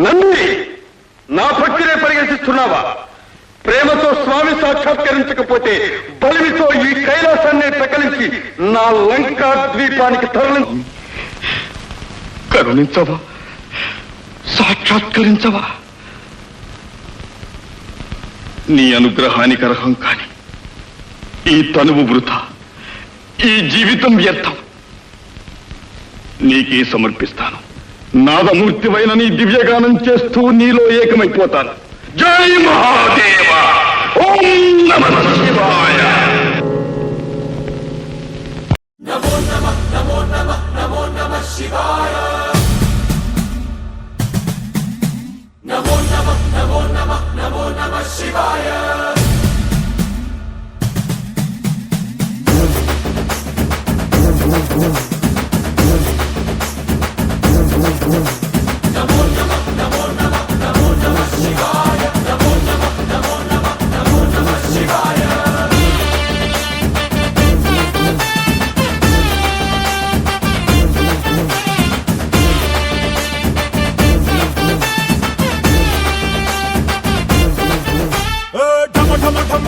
నంది, నా భక్తినే పరిగణిస్తున్నావా? ప్రేమతో స్వామి సాక్షాత్కరించకపోతే బలిమితో ఈ కైలాసాన్ని పెకలించి నా లంకా ద్వీపానికి తరలించి కరుణించవా? సాక్షాత్కరించవా? నీ అనుగ్రహానికి అర్హం కాని ఈ తనువు వృథా, ఈ జీవితం వ్యర్థం. నీకే సమర్పిస్తాను. నాదమూర్తివైన నీ దివ్యగానం చేస్తూ నీలో ఏకమైపోతాను. జై మహాదేవ! ఓం నమః శివాయ! నమో నమః నమో నమః నమో నమః శివాయ! నమో నమః నమో నమః నమో నమః శివాయ!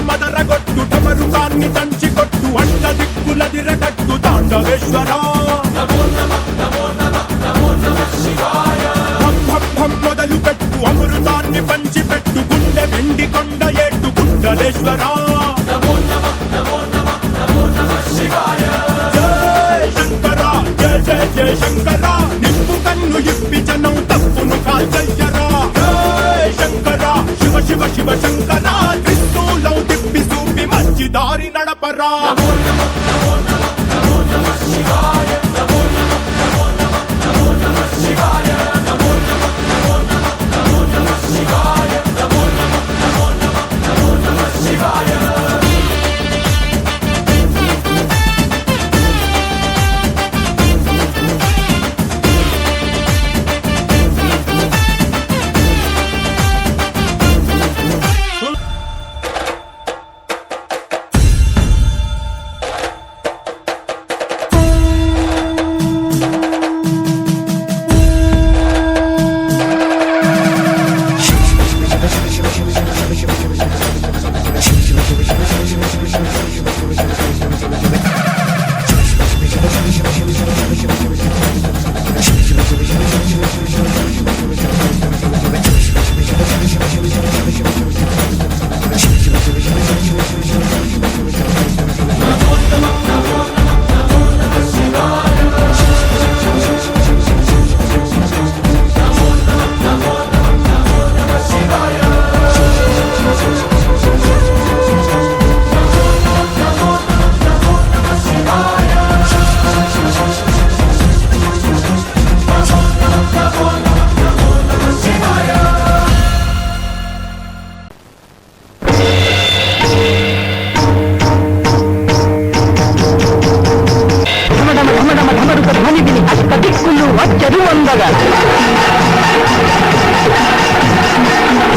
మదరగొట్టు ఢమరుకాన్ని దంచి కొట్టు అంట దిక్కులదిరగట్టు తాండవేశ్వర మొదలు పెట్టు అమృతాన్ని పంచి పెట్టు గుండె వెండి కొండ ఏట్టు గుండలేశ్వర జయ శంకర జయ జయ జయ శంకర నిప్పు కన్ను ఇప్పి జనం తప్పును కాల్చయ్యరా జయ శంకర శివ శివ శివ శంకర దారి నడపరా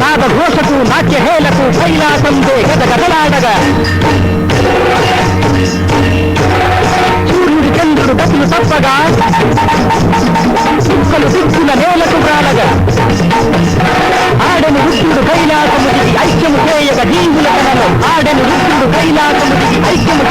నాదఘోషకు నాట్యహేలకు కైలాసం గదగదలాడగా సూర్యుడి చంద్రుడు గతులు తప్పగా సుక్కలు దిక్కుల నేలకు రాలగా ఆడెను రుద్రుడు కైలాసము దిగి ఐక్యము చేయగ జీవుల కలలో ఆడెను రుద్రుడు కైలాసము దిగి ఐక్యము